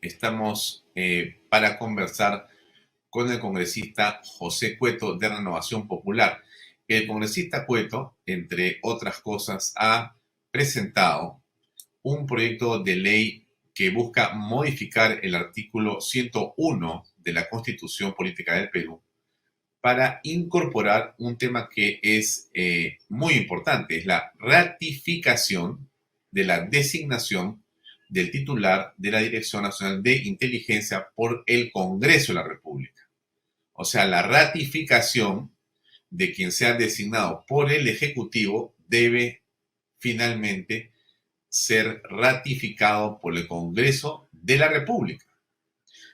Estamos para conversar con el congresista José Cueto de Renovación Popular. El congresista Cueto, entre otras cosas, ha presentado un proyecto de ley que busca modificar el artículo 101 de la Constitución Política del Perú para incorporar un tema que es muy importante, es la ratificación de la designación del titular de la Dirección Nacional de Inteligencia por el Congreso de la República. O sea, la ratificación de quien sea designado por el Ejecutivo debe finalmente ser ratificado por el Congreso de la República.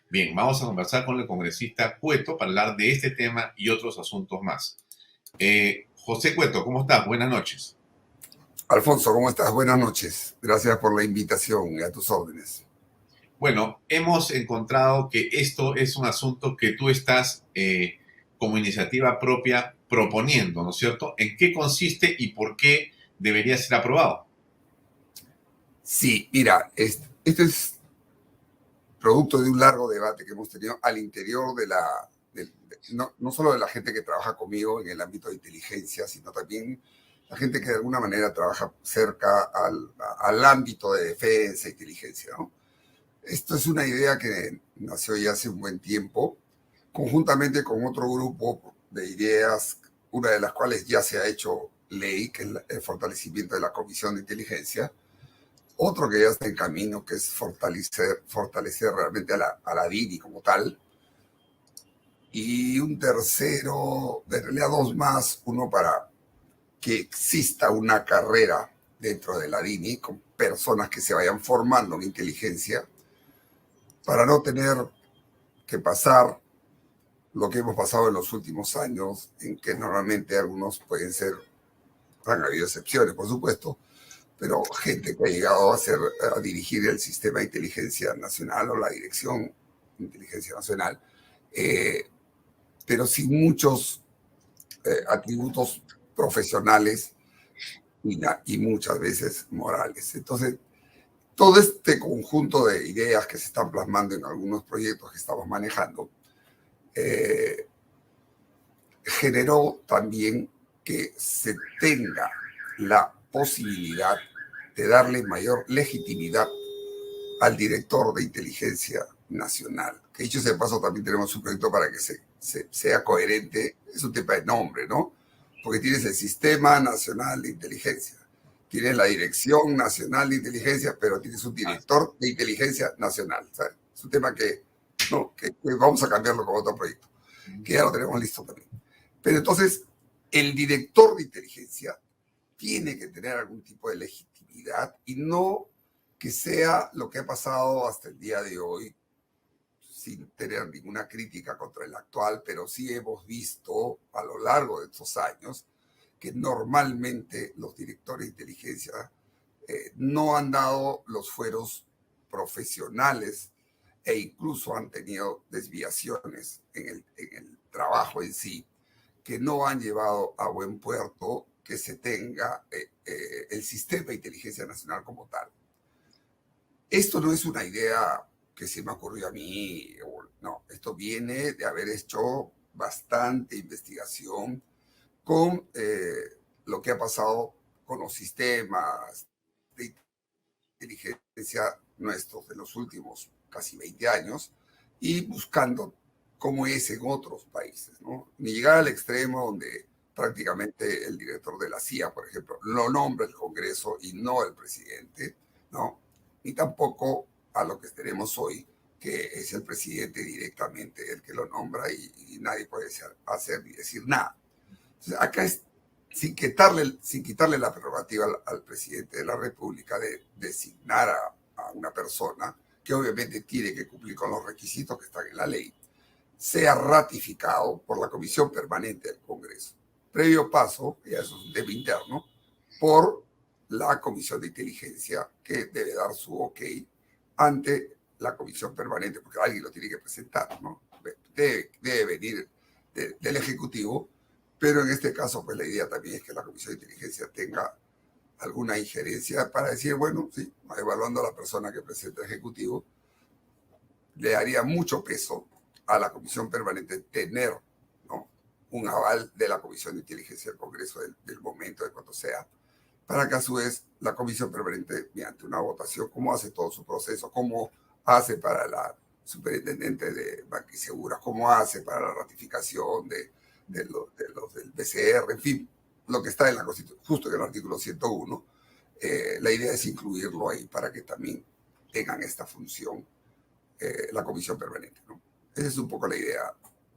Bien, vamos a conversar con el congresista Cueto para hablar de este tema y otros asuntos más. José Cueto, ¿cómo estás? Buenas noches. Alfonso, ¿cómo estás? Buenas noches. Gracias por la invitación y a tus órdenes. Bueno, hemos encontrado que esto es un asunto que tú estás como iniciativa propia proponiendo, ¿no es cierto? ¿En qué consiste y por qué debería ser aprobado? Sí, mira, esto es producto de un largo debate que hemos tenido al interior no solo de la gente que trabaja conmigo en el ámbito de inteligencia, sino también la gente que de alguna manera trabaja cerca al ámbito de defensa e inteligencia, ¿no? Esto es una idea que nació ya hace un buen tiempo, conjuntamente con otro grupo de ideas, una de las cuales ya se ha hecho ley, que es el fortalecimiento de la Comisión de Inteligencia. Otro que ya está en camino, que es fortalecer realmente a la DINI como tal. Y un tercero, en realidad dos más, uno para que exista una carrera dentro de la DINI con personas que se vayan formando en inteligencia para no tener que pasar lo que hemos pasado en los últimos años, en que normalmente algunos pueden ser, han habido excepciones, por supuesto, pero gente que ha llegado a dirigir el sistema de inteligencia nacional o la dirección de inteligencia nacional, pero sin muchos atributos profesionales y muchas veces morales. Entonces, todo este conjunto de ideas que se están plasmando en algunos proyectos que estamos manejando generó también que se tenga la posibilidad de darle mayor legitimidad al director de inteligencia nacional. Que dicho sea de paso, también tenemos un proyecto para que sea coherente. Es un tema de nombre, ¿no? Porque tienes el Sistema Nacional de Inteligencia, tienes la Dirección Nacional de Inteligencia, pero tienes un director de inteligencia nacional, ¿sabes? Es un tema que vamos a cambiarlo con otro proyecto, que ya lo tenemos listo también. Pero entonces, el director de inteligencia tiene que tener algún tipo de legitimidad y no que sea lo que ha pasado hasta el día de hoy, sin tener ninguna crítica contra el actual, pero sí hemos visto a lo largo de estos años que normalmente los directores de inteligencia no han dado los fueros profesionales e incluso han tenido desviaciones en el trabajo en sí, que no han llevado a buen puerto que se tenga el sistema de inteligencia nacional como tal. Esto no es una idea que se me ocurrió a mí, no, esto viene de haber hecho bastante investigación con lo que ha pasado con los sistemas de inteligencia nuestros de los últimos casi 20 años y buscando cómo es en otros países, ¿no? Ni llegar al extremo donde prácticamente el director de la CIA, por ejemplo, lo nombra el Congreso y no el presidente, ¿no? Ni tampoco a lo que tenemos hoy, que es el presidente directamente el que lo nombra y nadie puede hacer ni decir nada. Entonces, acá es sin quitarle la prerrogativa al presidente de la República de designar a una persona que obviamente tiene que cumplir con los requisitos que están en la ley, sea ratificado por la Comisión Permanente del Congreso. Previo paso, ya eso es un tema interno, por la Comisión de Inteligencia, que debe dar su ok ante la Comisión Permanente, porque alguien lo tiene que presentar, ¿no? Debe venir del Ejecutivo, pero en este caso, pues la idea también es que la Comisión de Inteligencia tenga alguna injerencia para decir, bueno, sí, evaluando a la persona que presenta el Ejecutivo, le daría mucho peso a la Comisión Permanente tener, ¿no?, un aval de la Comisión de Inteligencia del Congreso del momento, de cuando sea, para que a su vez la Comisión Permanente, mediante una votación, cómo hace todo su proceso, cómo hace para la superintendente de Banquiseguras, cómo hace para la ratificación de los del BCR, en fin, lo que está en la Constitución, justo en el artículo 101, la idea es incluirlo ahí para que también tengan esta función la Comisión Permanente, ¿no? Esa es un poco la idea.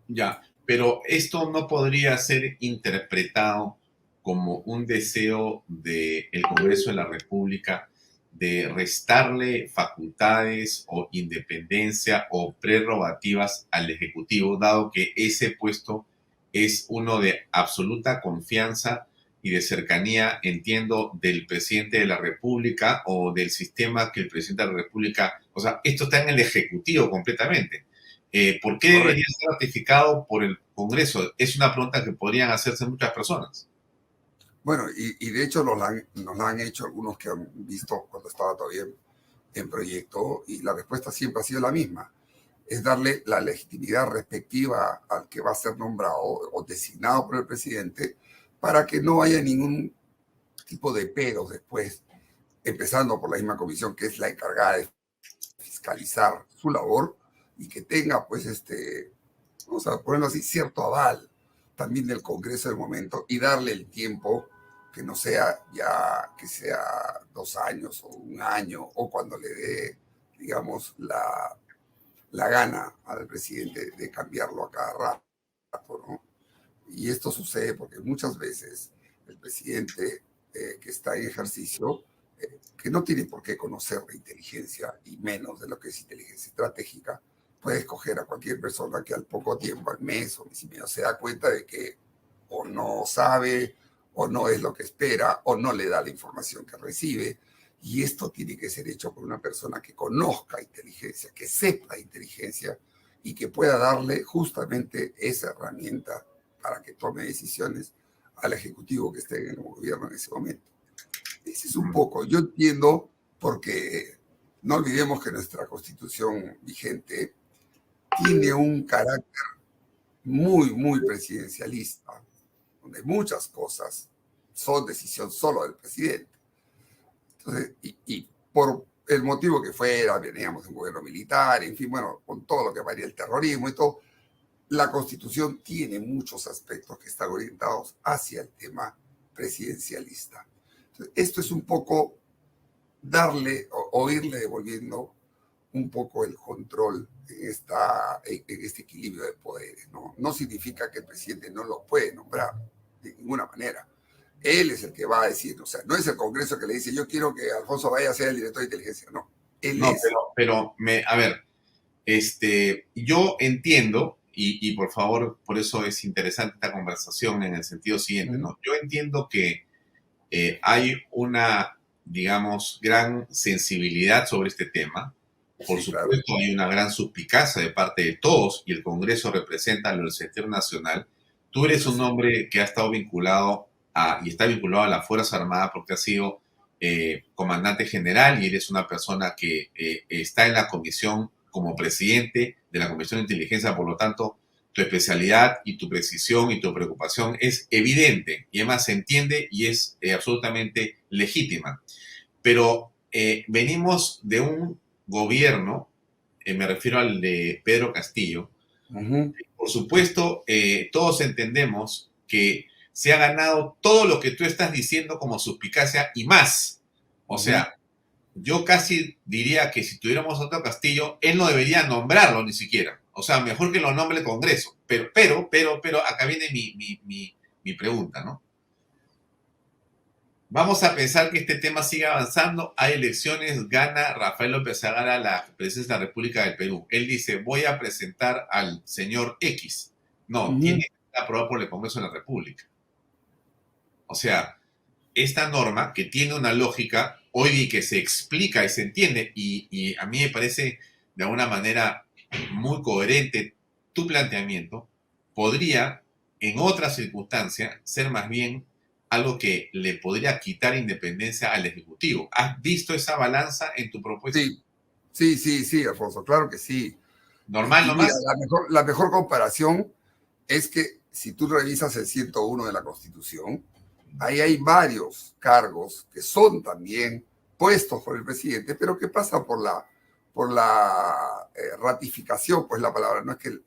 Ya, pero esto no podría ser interpretado como un deseo del Congreso de la República de restarle facultades o independencia o prerrogativas al Ejecutivo, dado que ese puesto es uno de absoluta confianza y de cercanía, entiendo, del presidente de la República o del sistema que el presidente de la República, o sea, esto está en el Ejecutivo completamente. ¿Por qué debería Correcto. ser ratificado por el Congreso? Es una pregunta que podrían hacerse muchas personas. Bueno, y de hecho nos la han hecho algunos que han visto cuando estaba todavía en proyecto, y la respuesta siempre ha sido la misma. Es darle la legitimidad respectiva al que va a ser nombrado o designado por el presidente para que no haya ningún tipo de peros después, empezando por la misma comisión que es la encargada de fiscalizar su labor y que tenga, pues, vamos a ponerlo así, cierto aval también del Congreso del momento y darle el tiempo que no sea ya que sea 2 años o 1 año o cuando le dé, digamos, la gana al presidente de cambiarlo a cada rato, ¿no? Y esto sucede porque muchas veces el presidente que está en ejercicio, que no tiene por qué conocer de inteligencia y menos de lo que es inteligencia estratégica, puede escoger a cualquier persona que al poco tiempo, al mes o mes y medio, se da cuenta de que o no sabe, o no es lo que espera, o no le da la información que recibe. Y esto tiene que ser hecho por una persona que conozca inteligencia, que sepa inteligencia y que pueda darle justamente esa herramienta para que tome decisiones al ejecutivo que esté en el gobierno en ese momento. Ese es un poco, yo entiendo, porque no olvidemos que nuestra constitución vigente tiene un carácter muy, muy presidencialista, donde muchas cosas son decisión solo del presidente. Entonces, y por el motivo que fuera, veníamos de un gobierno militar, en fin, bueno, con todo lo que varía el terrorismo y todo, la Constitución tiene muchos aspectos que están orientados hacia el tema presidencialista. Entonces, esto es un poco darle o irle devolviendo un poco el control en este equilibrio de poderes, ¿no? No significa que el presidente no lo puede nombrar de ninguna manera. Él es el que va a decir, o sea, no es el Congreso que le dice, yo quiero que Alfonso Vaya sea el director de inteligencia, no. Él No, es. a ver, yo entiendo, y por favor, por eso es interesante esta conversación en el sentido siguiente, ¿no? Yo entiendo que hay una, digamos, gran sensibilidad sobre este tema. Por Sí, claro. supuesto, hay una gran suspicacia de parte de todos y el Congreso representa lo del sentido nacional. Tú eres un hombre que ha estado vinculado y está vinculado a la Fuerza Armada porque has sido comandante general y eres una persona que está en la comisión como presidente de la Comisión de Inteligencia, por lo tanto, tu especialidad y tu precisión y tu preocupación es evidente y además se entiende y es absolutamente legítima. Pero venimos de un gobierno, me refiero al de Pedro Castillo. Por supuesto, todos entendemos que se ha ganado todo lo que tú estás diciendo como suspicacia y más. O sea, yo casi diría que si tuviéramos otro Castillo, él no debería nombrarlo ni siquiera. O sea, mejor que lo nombre el Congreso. Pero, acá viene mi pregunta, ¿no? Vamos a pensar que este tema sigue avanzando. Hay elecciones, gana Rafael López Agara la presidencia de la República del Perú. Él dice, voy a presentar al señor X. No, tiene que estar aprobado por el Congreso de la República. O sea, esta norma que tiene una lógica hoy y que se explica y se entiende, y a mí me parece de alguna manera muy coherente tu planteamiento, podría en otra circunstancia ser más bien algo que le podría quitar independencia al Ejecutivo. ¿Has visto esa balanza en tu propuesta? Sí, sí, sí, sí, Alfonso, claro que sí. Normal Y mira, nomás. la mejor comparación es que si tú revisas el 101 de la Constitución, ahí hay varios cargos que son también puestos por el presidente, pero que pasan por la ratificación, pues la palabra no es que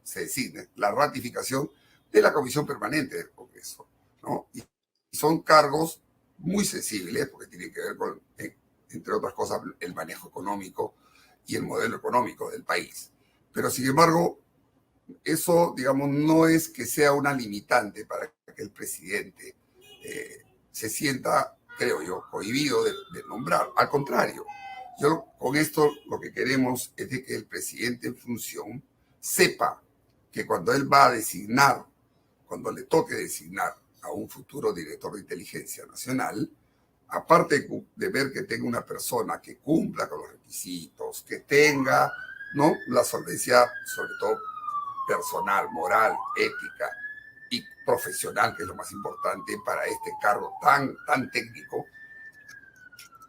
se designe, la ratificación de la Comisión Permanente del Congreso, ¿no? Y son cargos muy sensibles porque tienen que ver con, entre otras cosas, el manejo económico y el modelo económico del país. Pero sin embargo, eso, digamos, no es que sea una limitante para que el presidente se sienta, creo yo, cohibido de nombrar. Al contrario, yo con esto lo que queremos es de que el presidente en función sepa que cuando él va a designar, cuando le toque designar a un futuro director de inteligencia nacional, aparte de ver que tenga una persona que cumpla con los requisitos, que tenga, ¿no?, la solvencia, sobre todo personal, moral, ética y profesional, que es lo más importante para este cargo tan técnico,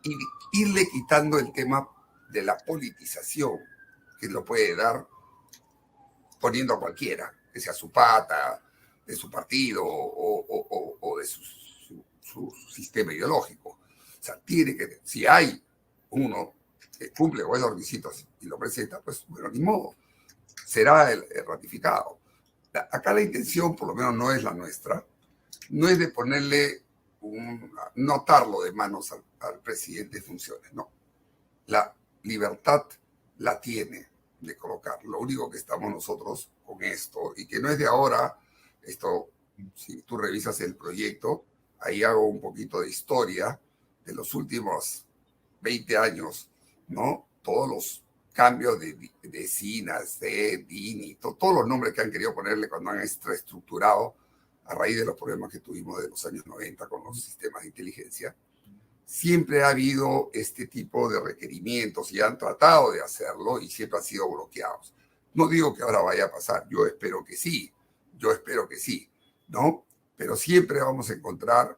y irle quitando el tema de la politización, que lo puede dar poniendo a cualquiera, que sea su pata, de su partido o de su sistema ideológico. O sea, tiene que, si hay uno que cumple con esos requisitos y lo presenta, pues bueno, ni modo, será el ratificado. Acá la intención, por lo menos no es la nuestra, no es de ponerle no atarlo de manos al presidente en funciones, no. La libertad la tiene de colocar. Lo único que estamos nosotros con esto, y que no es de ahora, esto, si tú revisas el proyecto, ahí hago un poquito de historia de los últimos 20 años, ¿no? Todos los cambios de SINAS, de DINI, todos los nombres que han querido ponerle cuando han reestructurado a raíz de los problemas que tuvimos de los años 90 con los sistemas de inteligencia, siempre ha habido este tipo de requerimientos y han tratado de hacerlo y siempre han sido bloqueados. No digo que ahora vaya a pasar, yo espero que sí, ¿no? Pero siempre vamos a encontrar,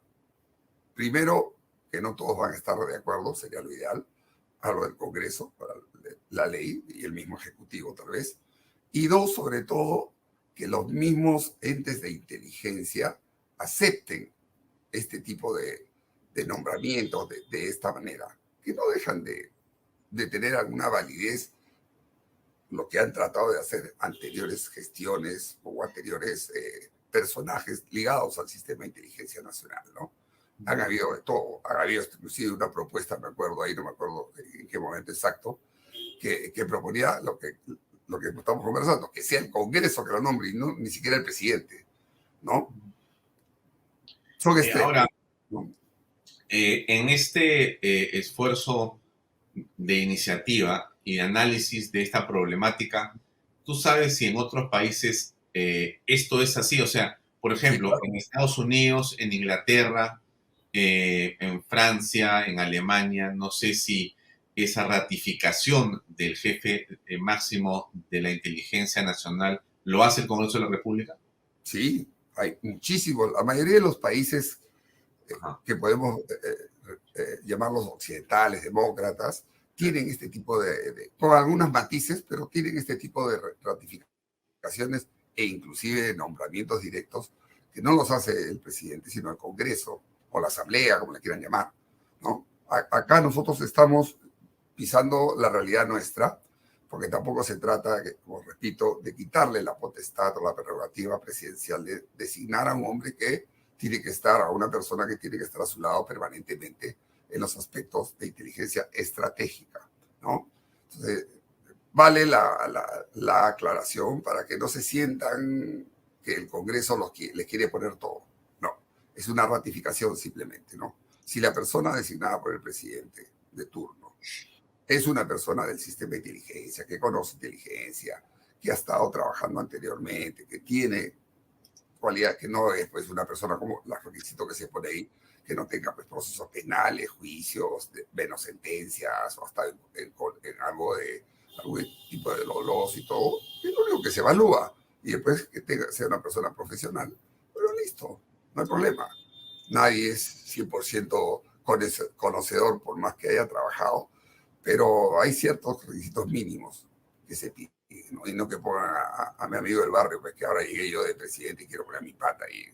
primero, que no todos van a estar de acuerdo, sería lo ideal, a lo del Congreso, para la ley y el mismo Ejecutivo tal vez. Y dos, sobre todo, que los mismos entes de inteligencia acepten este tipo de nombramientos de esta manera, que no dejan de tener alguna validez lo que han tratado de hacer anteriores gestiones o anteriores personajes ligados al sistema de inteligencia nacional, ¿no? Han habido de todo, han habido inclusive una propuesta, me acuerdo ahí, no me acuerdo en qué momento exacto, que proponía lo que estamos conversando, que sea el Congreso que lo nombre y no ni siquiera el presidente, ¿no? Son extremos, Ahora, ¿no? en este esfuerzo de iniciativa y de análisis de esta problemática, ¿tú sabes si en otros países esto es así? O sea, por Sí, ejemplo, claro. en Estados Unidos, en Inglaterra, en Francia, en Alemania, no sé si esa ratificación del jefe máximo de la inteligencia nacional lo hace el Congreso de la República. Sí, hay muchísimos. La mayoría de los países Ajá. que podemos llamarlos occidentales, demócratas, tienen este tipo con algunos matices, pero tienen este tipo de ratificaciones e inclusive de nombramientos directos que no los hace el presidente, sino el Congreso o la Asamblea, como le quieran llamar, ¿no? Acá nosotros estamos pisando la realidad nuestra, porque tampoco se trata, como repito, de quitarle la potestad o la prerrogativa presidencial de designar a un hombre que tiene que estar, a una persona que tiene que estar a su lado permanentemente en los aspectos de inteligencia estratégica, ¿no? Entonces, vale la aclaración para que no se sientan que el Congreso les quiere poner todo. No, es una ratificación simplemente, ¿no? Si la persona designada por el presidente de turno es una persona del sistema de inteligencia, que conoce inteligencia, que ha estado trabajando anteriormente, que tiene cualidad, que no es pues una persona como los requisitos que se pone ahí, que no tenga pues procesos penales, juicios, menos sentencias, o hasta en algo de algún tipo de doloso y todo, es lo único que se evalúa. Y después que sea una persona profesional, pero listo, no hay problema. Nadie es 100% conocedor por más que haya trabajado, pero hay ciertos requisitos mínimos que se pide, ¿no? Y no que pongan a mi amigo del barrio, pues que ahora llegué yo de presidente y quiero poner mi pata ahí.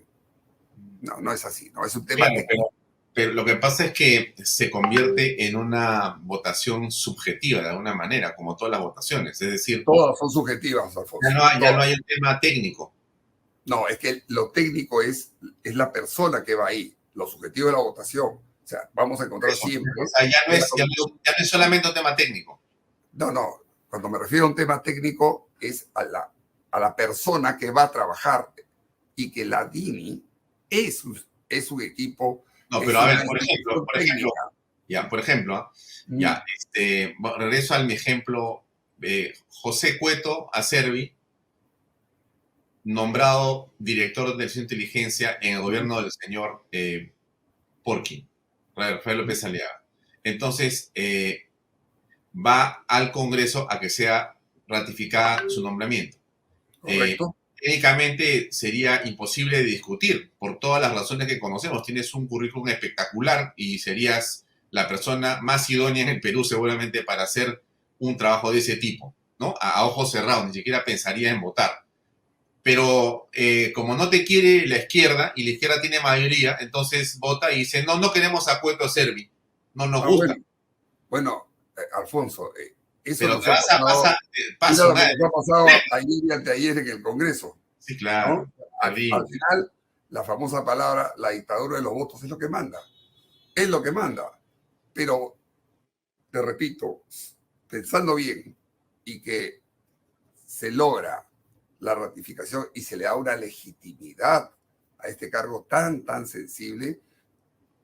No, no es así, no es un tema Claro, técnico. pero lo que pasa es que se convierte en una votación subjetiva de alguna manera, como todas las votaciones. Es decir, Todas son subjetivas, Alfonso. ya no hay un tema técnico. No, es que lo técnico es la persona que va ahí, lo subjetivo de la votación. O sea, vamos a encontrar Eso. siempre. O sea, ya no es solamente un tema técnico. No, no. Cuando me refiero a un tema técnico es a la persona que va a trabajar y que la DINI es un equipo. No, Es pero a ver, una institución técnica. por ejemplo, bueno, regreso a mi ejemplo, José Cueto Acerbi, nombrado director de inteligencia en el gobierno del señor Porqui, Rafael López Aliaga. Entonces, va al Congreso a que sea ratificada su nombramiento. Correcto. Técnicamente sería imposible de discutir por todas las razones que conocemos. Tienes un currículum espectacular y serías la persona más idónea en el Perú seguramente para hacer un trabajo de ese tipo, ¿no? A ojos cerrados, ni siquiera pensaría en votar. Pero como no te quiere la izquierda y la izquierda tiene mayoría, entonces vota y dice, no, no queremos a Cueto Cervi, no nos gusta. Bueno, Alfonso, eso Pero nos te ha vas a pasado. Mira paso lo que nada. nos ha pasado ayer y anteayer en el Congreso, Sí, ¿no? claro. Al final, la famosa palabra, la dictadura de los votos es lo que manda. Es lo que manda. Pero, te repito, pensando bien y que se logra la ratificación y se le da una legitimidad a este cargo tan sensible,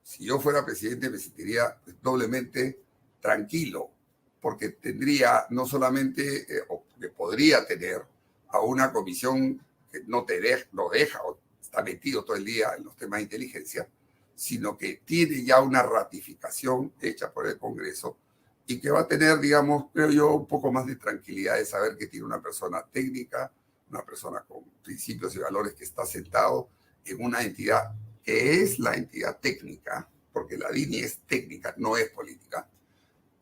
si yo fuera presidente me sentiría doblemente tranquilo, porque tendría no solamente, o que podría tener a una comisión que no deja o está metido todo el día en los temas de inteligencia, sino que tiene ya una ratificación hecha por el Congreso y que va a tener, digamos, creo yo, un poco más de tranquilidad de saber que tiene una persona técnica, una persona con principios y valores que está sentado en una entidad que es la entidad técnica, porque la DINI es técnica, no es política,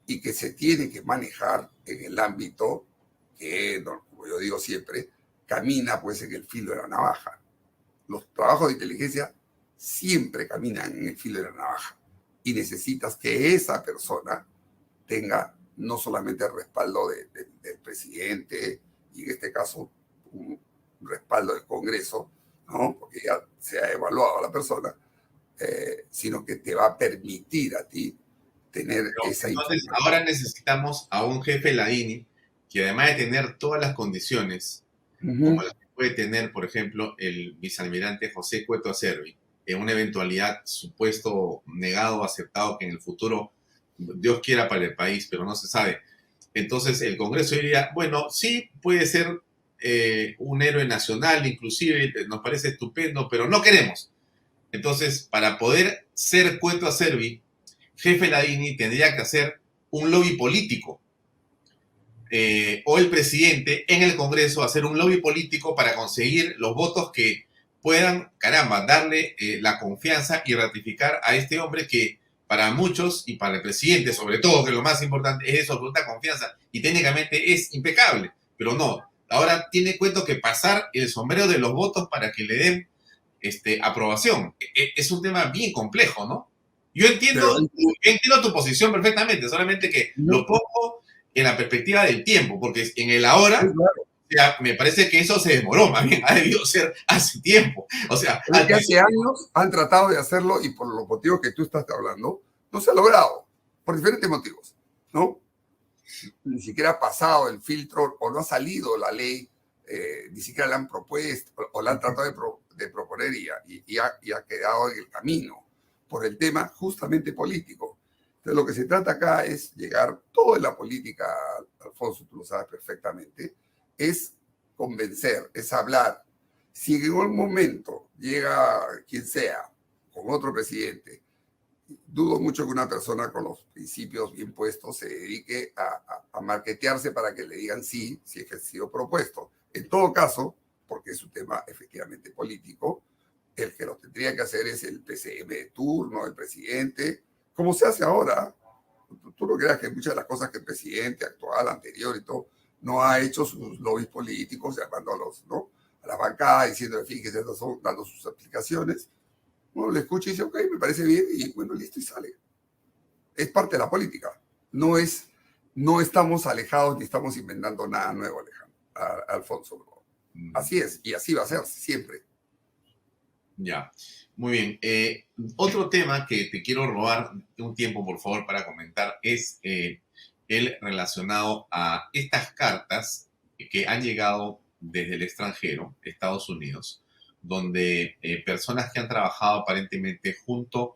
y que se tiene que manejar en el ámbito que, como yo digo siempre, camina pues en el filo de la navaja. Los trabajos de inteligencia siempre caminan en el filo de la navaja y necesitas que esa persona tenga no solamente el respaldo del presidente y en este caso un respaldo del Congreso, ¿no? Porque ya se ha evaluado a la persona, sino que te va a permitir a ti tener esa Entonces, información. ahora necesitamos a un jefe Ladini que además de tener todas las condiciones, como las que puede tener, por ejemplo, el vicealmirante José Cueto Acerbi, en una eventualidad supuesto negado o aceptado que en el futuro Dios quiera para el país, pero no se sabe. Entonces el Congreso diría, bueno, sí, puede ser un héroe nacional, inclusive nos parece estupendo, pero no queremos. Entonces, para poder ser Cueto Acerbi, jefe Ladini tendría que hacer un lobby político. O el presidente en el Congreso hacer un lobby político para conseguir los votos que puedan, caramba, darle la confianza y ratificar a este hombre que para muchos y para el presidente sobre todo, que lo más importante es eso, absoluta confianza y técnicamente es impecable, pero no, ahora tiene cuento que pasar el sombrero de los votos para que le den aprobación. Es un tema bien complejo, ¿no? Yo entiendo tu posición perfectamente, solamente que lo pongo en la perspectiva del tiempo, porque en el ahora, o sea, me parece que eso se demoró, más bien, ha debido ser hace tiempo. O sea, hace años han tratado de hacerlo y por los motivos que tú estás hablando, no se ha logrado, por diferentes motivos, ¿no? Ni siquiera ha pasado el filtro o no ha salido la ley, ni siquiera la han propuesto o la han tratado de proponer y ha quedado en el camino por el tema justamente político. Entonces, lo que se trata acá es llegar, todo en la política, Alfonso, tú lo sabes perfectamente, es convencer, es hablar. Si en un momento llega quien sea, con otro presidente, dudo mucho que una persona con los principios bien puestos se dedique a marketearse para que le digan sí, si es que ha sido propuesto. En todo caso, porque es un tema efectivamente político, el que lo tendría que hacer es el PCM de turno, el presidente, como se hace ahora. Tú no creas que muchas de las cosas que el presidente actual, anterior y todo, no ha hecho sus lobbies políticos, llamando a los, ¿no?, a la bancada, diciendo, en fin, que estas son dando sus aplicaciones. Uno le escucha y dice, ok, me parece bien, y bueno, listo, y sale. Es parte de la política. No estamos alejados ni estamos inventando nada nuevo, Alejandro, Alfonso. Así es, y así va a ser siempre. Ya, muy bien. Otro tema que te quiero robar un tiempo, por favor, para comentar es el relacionado a estas cartas que han llegado desde el extranjero, Estados Unidos, donde personas que han trabajado aparentemente junto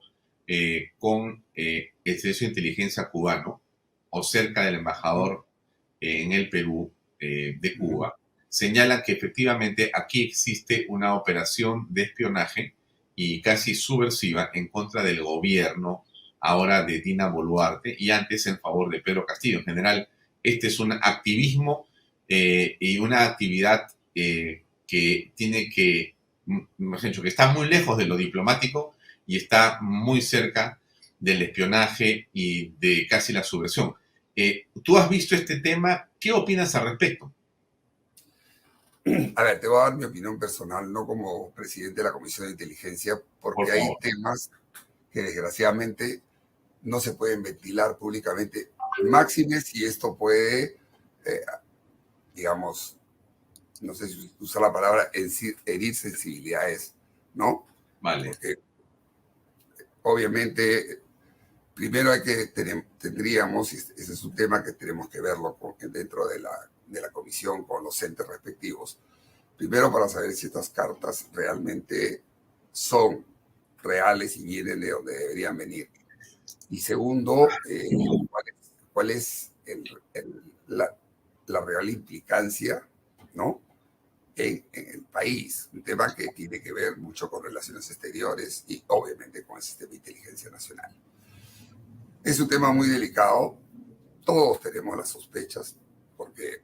con el Servicio de Inteligencia cubano o cerca del embajador en el Perú de Cuba, señalan que efectivamente aquí existe una operación de espionaje y casi subversiva en contra del gobierno ahora de Dina Boluarte y antes en favor de Pedro Castillo. En general, este es un activismo y una actividad que tiene que, mejor dicho, que está muy lejos de lo diplomático y está muy cerca del espionaje y de casi la subversión. ¿Tú has visto este tema? ¿Qué opinas al respecto? A ver, te voy a dar mi opinión personal, no como presidente de la Comisión de Inteligencia, porque hay temas que desgraciadamente no se pueden ventilar públicamente, máxime si esto puede, digamos, no sé si usar la palabra, herir sensibilidades, ¿no? Vale. Porque obviamente primero tendríamos, ese es un tema que tenemos que verlo dentro de la comisión con los entes respectivos, primero para saber si estas cartas realmente son reales y vienen de donde deberían venir. Y segundo, cuál es la real implicancia, ¿no?, en el país. Un tema que tiene que ver mucho con relaciones exteriores y obviamente con el sistema de inteligencia nacional. Es un tema muy delicado. Todos tenemos las sospechas porque...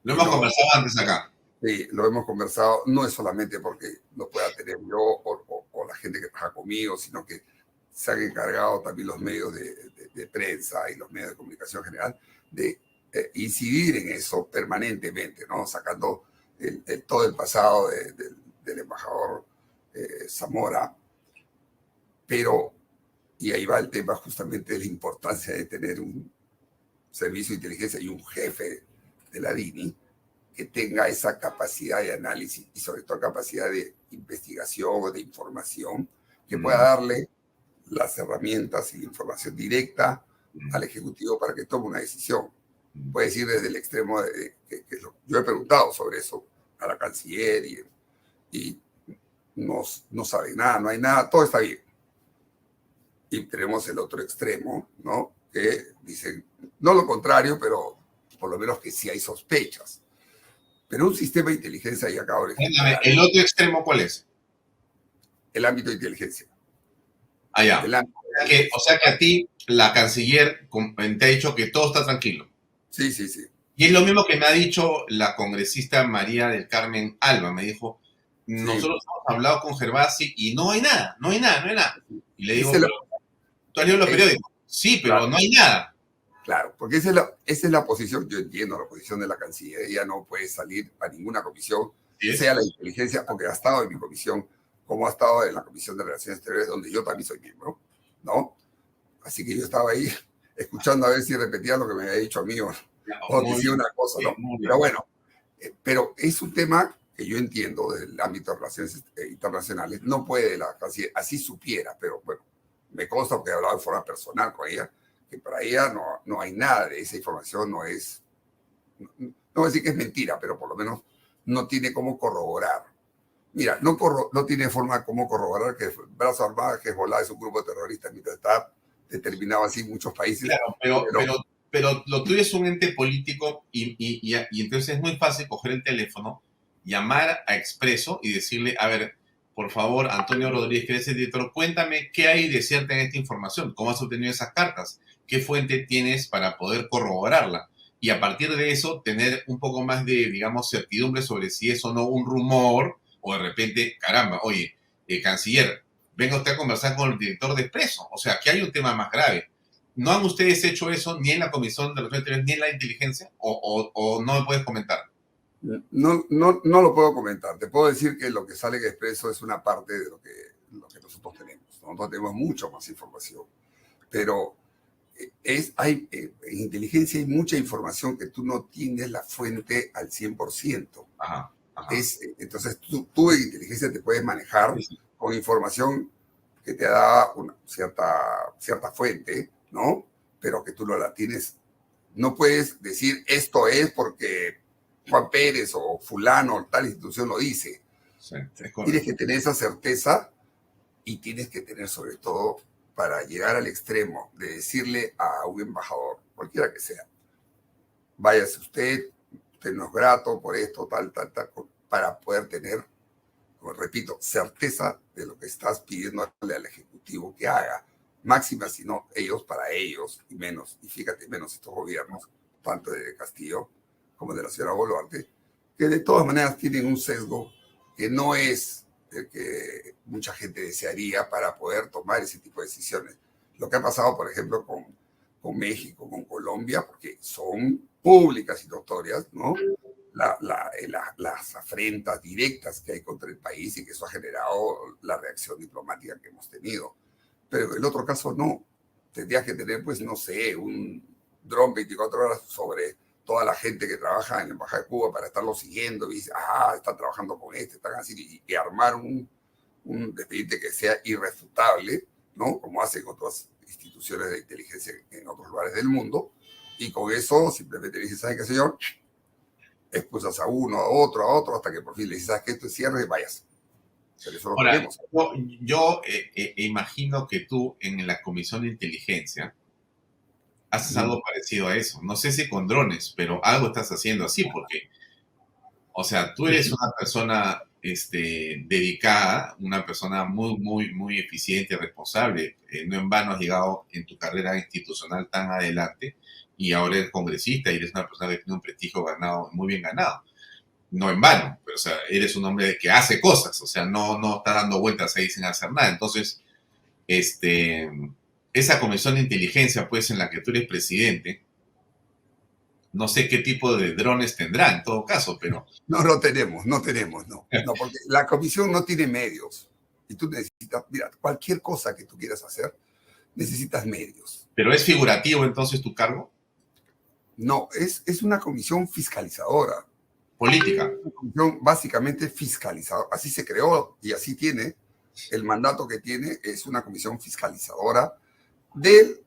Lo hemos conversado antes acá. Sí, lo hemos conversado. No es solamente porque lo pueda tener yo o la gente que trabaja conmigo, sino que se han encargado también los medios de prensa y los medios de comunicación en general de incidir en eso permanentemente, ¿no? Sacando todo el pasado del embajador Zamora. Pero, y ahí va el tema justamente de la importancia de tener un servicio de inteligencia y un jefe de la DINI que tenga esa capacidad de análisis y sobre todo capacidad de investigación o de información que pueda darle las herramientas y la información directa al Ejecutivo para que tome una decisión. Puede decir desde el extremo yo he preguntado sobre eso a la canciller y no sabe nada, no hay nada, todo está bien. Y tenemos el otro extremo, ¿no?, que dicen, no lo contrario, pero por lo menos que sí hay sospechas. Pero un sistema de inteligencia, y acabo de explicar. ¿El otro extremo cuál es? El ámbito de inteligencia. Ah, ya. O sea que a ti la canciller te ha dicho que todo está tranquilo. Sí, sí, sí. Y es lo mismo que me ha dicho la congresista María del Carmen Alba. Me dijo, nosotros hemos hablado con Gervasi y no hay nada. Y le digo, ¿tú has leído los periódicos? Sí, pero claro, no hay nada. Claro, porque esa es la posición, yo entiendo la posición de la canciller. Ella no puede salir a ninguna comisión, sea la inteligencia, porque ha estado en mi comisión, como ha estado en la Comisión de Relaciones Exteriores, donde yo también soy miembro, ¿no? Así que yo estaba ahí escuchando a ver si repetía lo que me había dicho a mí o decía una cosa, ¿no? Pero bueno, pero es un tema que yo entiendo del ámbito de relaciones internacionales. No puede la canciller, así supiera, pero bueno, me consta porque he hablado de forma personal con ella, que para ella no hay nada de esa información, no voy a decir que es mentira, pero por lo menos no tiene cómo corroborar. Mira, no tiene forma como corroborar que Brazo Armado, que Hezbollah es un grupo terrorista, mientras está determinado así en muchos países. Claro, pero lo tuyo es un ente político y entonces es muy fácil coger el teléfono, llamar a Expreso y decirle, a ver, por favor, Antonio Rodríguez, que es el director, cuéntame qué hay de cierto en esta información, cómo has obtenido esas cartas, qué fuente tienes para poder corroborarla. Y a partir de eso, tener un poco más de, digamos, certidumbre sobre si es o no un rumor, o de repente, caramba, oye, canciller, venga usted a conversar con el director de Expreso. O sea, que hay un tema más grave. ¿No han ustedes hecho eso ni en la Comisión de Relaciones Exteriores ni en la inteligencia? ¿O no me puedes comentar? No lo puedo comentar. Te puedo decir que lo que sale en Expreso es una parte de lo que nosotros tenemos. Nosotros tenemos mucho más información. Pero en inteligencia hay mucha información que tú no tienes la fuente al 100%. Ajá, ajá. Entonces tú en inteligencia te puedes manejar Sí, sí. con información que te da una cierta fuente, ¿no? Pero que tú no la tienes. No puedes decir esto es porque Juan Pérez o fulano o tal institución lo dice. Sí, es Tienes correcto. que tener esa certeza y tienes que tener sobre todo para llegar al extremo de decirle a un embajador, cualquiera que sea, váyase usted no es grato por esto, tal, para poder tener, como repito, certeza de lo que estás pidiéndole al Ejecutivo que haga. Máxima, si no ellos para ellos, y menos, y fíjate, menos estos gobiernos, tanto de Castillo como de la señora Boluarte, que de todas maneras tienen un sesgo que no es el que mucha gente desearía para poder tomar ese tipo de decisiones. Lo que ha pasado, por ejemplo, con México, con Colombia, porque son públicas y notorias, ¿no? Las afrentas directas que hay contra el país y que eso ha generado la reacción diplomática que hemos tenido. Pero en el otro caso no. Tendrías que tener, pues, no sé, un dron 24 horas sobre toda la gente que trabaja en la Embajada de Cuba para estarlo siguiendo y dice, están trabajando con están así, y armar un expediente que sea irrefutable, ¿no? Como hacen otras instituciones de inteligencia en otros lugares del mundo, y con eso simplemente le dices, ¿sabes qué, señor? Expulsas a uno, a otro, hasta que por fin le dices, ¿sabes qué? Esto es cierre y vayas. Pero eso lo Ahora, queremos. yo imagino que tú en la Comisión de Inteligencia haces algo parecido a eso. No sé si con drones, pero algo estás haciendo así, porque, o sea, tú eres una persona dedicada, una persona muy, muy, muy eficiente y responsable. No en vano has llegado en tu carrera institucional tan adelante y ahora eres congresista y eres una persona que tiene un prestigio ganado, muy bien ganado. No en vano, pero, o sea, eres un hombre que hace cosas, o sea, no está dando vueltas ahí sin hacer nada. Entonces, este, esa comisión de inteligencia, pues, en la que tú eres presidente, no sé qué tipo de drones tendrá en todo caso, pero... No tenemos, no. No, porque la comisión no tiene medios. Y tú necesitas, mira, cualquier cosa que tú quieras hacer, necesitas medios. ¿Pero es figurativo entonces tu cargo? No, es una comisión fiscalizadora. Política. Una comisión básicamente fiscalizadora. Así se creó y así tiene. El mandato que tiene es una comisión fiscalizadora de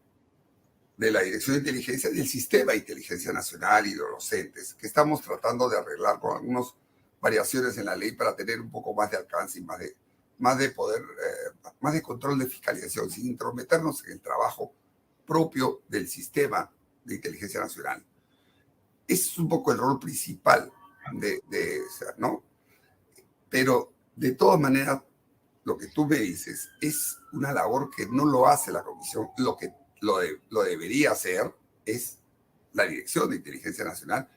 la Dirección de Inteligencia, del Sistema de Inteligencia Nacional y de los entes, que estamos tratando de arreglar con algunas variaciones en la ley para tener un poco más de alcance y más de poder, más de control de fiscalización, sin intrometernos en el trabajo propio del Sistema de Inteligencia Nacional. Ese es un poco el rol principal ¿no? Pero de todas maneras, lo que tú me dices es una labor que no lo hace la comisión. Lo debería hacer es la Dirección de Inteligencia Nacional,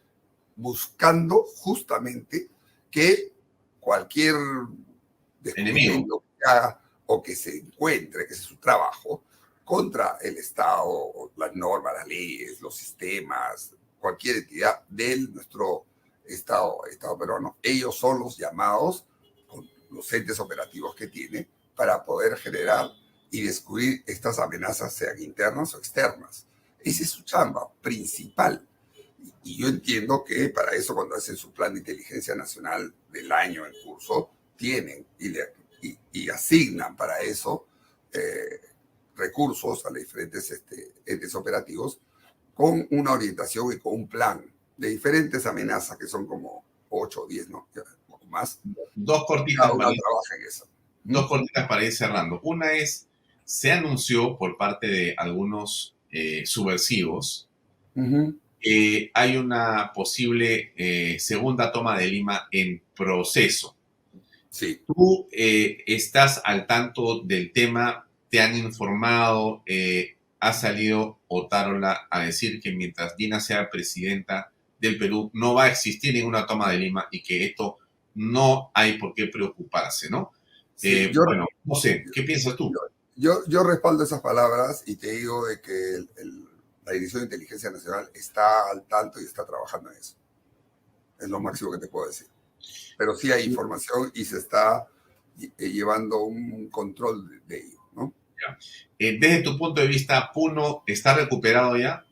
buscando justamente que cualquier Enemigo. descubrimiento que haga o que se encuentre, que es su trabajo, contra el Estado, las normas, las leyes, los sistemas, cualquier entidad de nuestro Estado peruano, ellos son los llamados, con los entes operativos que tiene, para poder generar y descubrir estas amenazas, sean internas o externas. Esa es su chamba principal. Y yo entiendo que para eso, cuando hacen su plan de inteligencia nacional del año en curso, tienen y asignan para eso recursos a los diferentes entes operativos con una orientación y con un plan de diferentes amenazas, que son como 8 o 10, ¿no? O más. Dos Cada cortitas una para ir, trabaja en eso. dos cortitas para ir cerrando. Una es, se anunció por parte de algunos subversivos que hay una posible segunda toma de Lima en proceso. Sí. ¿Tú estás al tanto del tema? ¿Te han informado? ¿Ha salido Otárola a decir que mientras Dina sea presidenta del Perú no va a existir ninguna toma de Lima y que esto no hay por qué preocuparse, ¿no? Sí, Bueno, no sé, ¿qué piensas tú? Yo respaldo esas palabras y te digo de que la Dirección de Inteligencia Nacional está al tanto y está trabajando en eso. Es lo máximo que te puedo decir. Pero sí hay información y se está llevando un control de ello, ¿no? Desde tu punto de vista, ¿Puno está recuperado ya?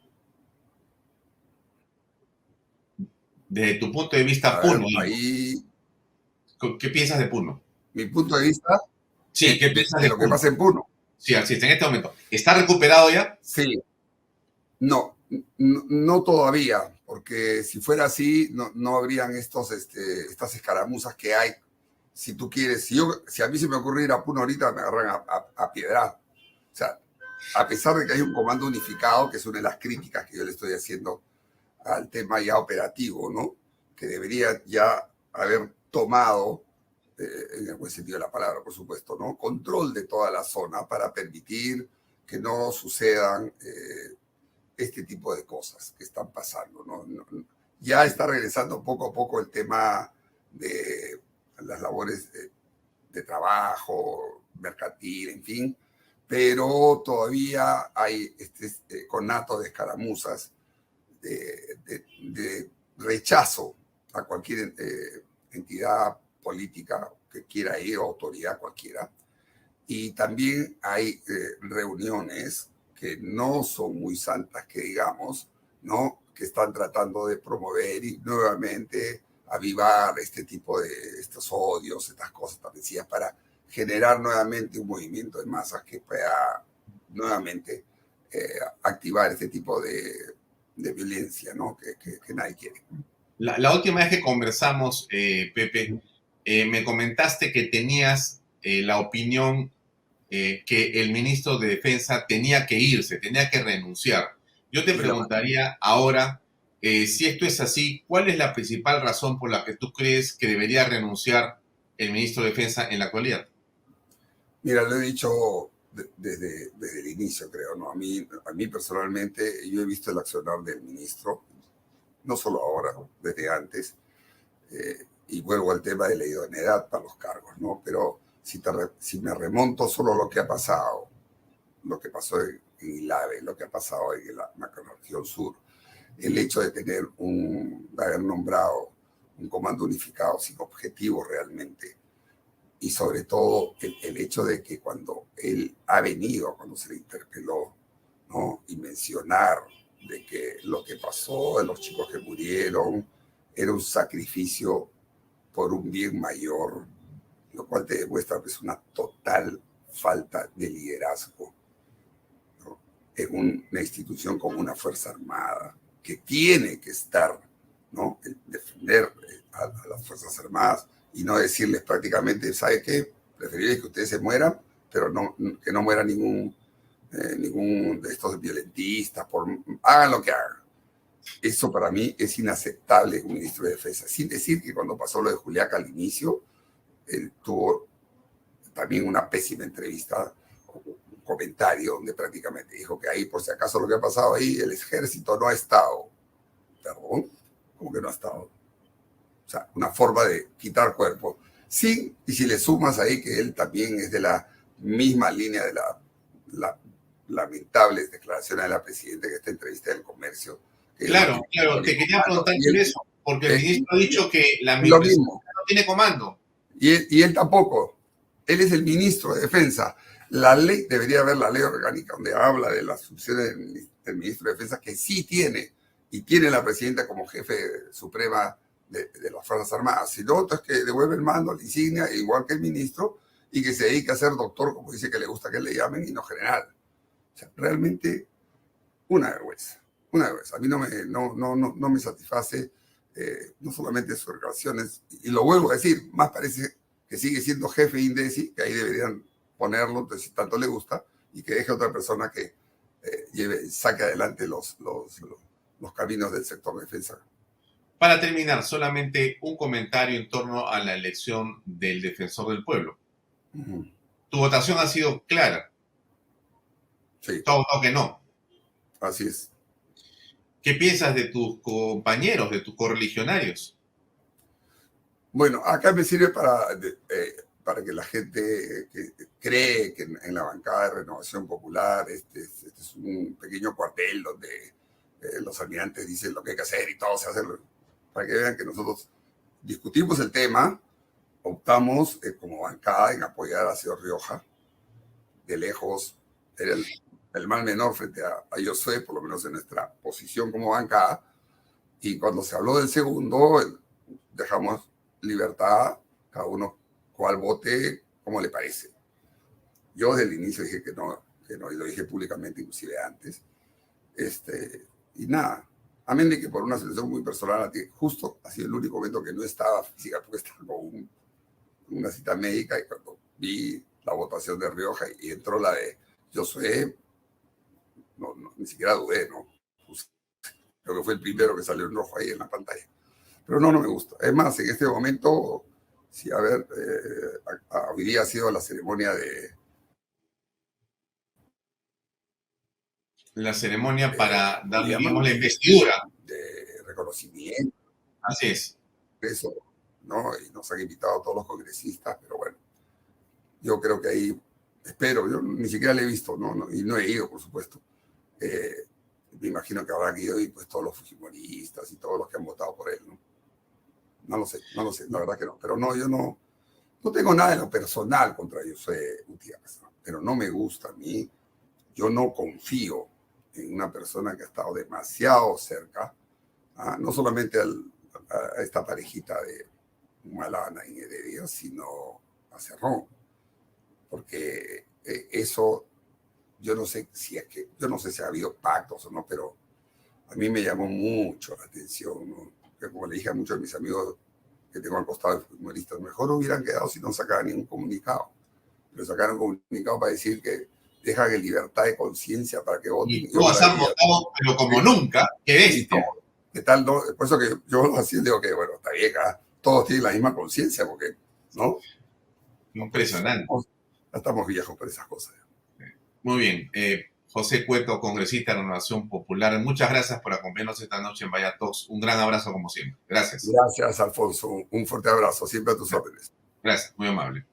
Desde tu punto de vista, A ver, Puno, ahí ¿qué piensas de Puno? mi punto de vista Sí, ¿qué piensas de de lo que Puno? pasa en Puno. Sí, así es, en este momento. ¿Está recuperado ya? Sí, no todavía, porque si fuera así, no habrían estas escaramuzas que hay. Si tú quieres, si a mí se me ocurre ir a Puno ahorita, me agarran a piedra. O sea, a pesar de que hay un comando unificado, que es una de las críticas que yo le estoy haciendo al tema ya operativo, ¿no? Que debería ya haber tomado, en el buen sentido de la palabra, por supuesto, ¿no? Control de toda la zona para permitir que no sucedan este tipo de cosas que están pasando, ¿no? Ya está regresando poco a poco el tema de las labores de trabajo, mercantil, en fin, pero todavía hay conato de escaramuzas, de rechazo a cualquier entidad política que quiera ir, o autoridad cualquiera. Y también hay reuniones que no son muy santas, que digamos, ¿no? Que están tratando de promover y nuevamente avivar este tipo de estos odios, estas cosas tan sencillas, para generar nuevamente un movimiento de masas que pueda nuevamente activar este tipo de violencia, ¿no? Que nadie quiere. La última vez que conversamos, Pepe, me comentaste que tenías la opinión que el ministro de Defensa tenía que irse, tenía que renunciar. Yo te Y preguntaría ahora, si esto es así, ¿cuál es la principal razón por la que tú crees que debería renunciar el ministro de Defensa en la actualidad? mira, lo he dicho desde el inicio, creo, ¿no? A mí personalmente, yo he visto el accionar del ministro, no solo ahora, desde antes, y vuelvo al tema de la idoneidad para los cargos, ¿no? Pero si me remonto solo a lo que ha pasado, lo que pasó en Ilave, lo que ha pasado en la macroregión sur, el hecho de de haber nombrado un comando unificado sin objetivo realmente, y sobre todo el hecho de que cuando él ha venido, cuando se le interpeló, ¿no? Y mencionar de que lo que pasó, de los chicos que murieron, era un sacrificio por un bien mayor, lo cual te demuestra que es una total falta de liderazgo, ¿no? En una institución como una Fuerza Armada, que tiene que estar, ¿no? El defender a las Fuerzas Armadas y no decirles prácticamente, ¿sabe qué? Preferiría que ustedes se mueran, pero que no muera ningún de estos violentistas, hagan lo que hagan. Eso para mí es inaceptable un ministro de Defensa. Sin decir que cuando pasó lo de Juliaca al inicio, él tuvo también una pésima entrevista, un comentario donde prácticamente dijo que ahí, por si acaso lo que ha pasado ahí, el ejército no ha estado. Perdón, ¿cómo que no ha estado? O sea, una forma de quitar cuerpo. Sí, y si le sumas ahí que él también es de la misma línea de la lamentables declaraciones de la presidenta que está entrevista del comercio. Claro, claro, te quería preguntar por eso, porque el ministro ha dicho que la lo presidenta mismo. no tiene comando. Y él tampoco. Él es el ministro de Defensa. La ley, debería haber la ley orgánica donde habla de las funciones del ministro de Defensa, que sí tiene, y tiene la presidenta como jefe suprema de las Fuerzas Armadas. Si lo otro es que devuelve el mando, la insignia, igual que el ministro, y que se dedique a ser doctor, como dice que le gusta que le llamen, y no general. O sea, realmente una vergüenza. Una vergüenza. A mí no me satisface no solamente sus declaraciones, y lo vuelvo a decir, más parece que sigue siendo jefe INDECI, que ahí deberían ponerlo, entonces, si tanto le gusta, y que deje a otra persona que saque adelante los caminos del sector de defensa. Para terminar, solamente un comentario en torno a la elección del defensor del pueblo. Tu votación ha sido clara. Sí, Todo que no. así es. ¿Qué piensas de tus compañeros, de tus correligionarios? Bueno, acá me sirve para que la gente que cree que en la bancada de Renovación Popular este es un pequeño cuartel donde los almirantes dicen lo que hay que hacer y todo se hace, para que vean que nosotros discutimos el tema, optamos como bancada en apoyar a señor Rioja. De lejos era el mal menor frente a Josué, por lo menos en nuestra posición como bancada. Y cuando se habló del segundo, dejamos libertad, cada uno cual vote como le parece. Yo desde el inicio dije que no, y lo dije públicamente inclusive antes. Y nada, amén de que por una selección muy personal, justo ha sido el único momento que no estaba física, porque estaba con una cita médica, y cuando vi la votación de Rioja y entró la de Josué, ni siquiera dudé, ¿no? Pues, creo que fue el primero que salió en rojo ahí en la pantalla. Pero no me gusta. Es más, en este momento, sí, a ver, habría sido la ceremonia de... La ceremonia para darle, digamos, la investidura. De reconocimiento. Así es. Eso, ¿no? Y nos han invitado a todos los congresistas, pero bueno, yo creo que ahí, espero, yo ni siquiera le he visto, ¿no? Y no he ido, por supuesto. Me imagino que habrán ido y pues todos los fujimoristas y todos los que han votado por él, ¿no? No lo sé, la verdad que no. Pero no, yo no tengo nada en lo personal contra Josué Gutiérrez, ¿no? Pero no me gusta a mí. Yo no confío en una persona que ha estado demasiado cerca, no solamente a esta parejita de Humala y Heredia, sino a Cerrón. Porque eso, yo no sé si ha habido pactos o no, pero a mí me llamó mucho la atención, ¿no? Que como le dije a muchos de mis amigos que tengo al costado de humoristas, mejor hubieran quedado si no sacaban ningún comunicado. Pero sacaron un comunicado para decir que dejan en libertad de conciencia para que voten. Y todos han votado, pero como nunca, qué bestia. ¿Qué tal? ¿No? Por eso que yo así digo que, bueno, está bien, todos tienen la misma conciencia, porque, ¿no? Impresionante. Ya estamos viejos por esas cosas. Muy bien. José Cueto, congresista de Renovación Popular, muchas gracias por acompañarnos esta noche en Vaya Talks. Un gran abrazo como siempre. Gracias. Gracias, Alfonso. Un fuerte abrazo. Siempre a tus órdenes. Gracias, muy amable.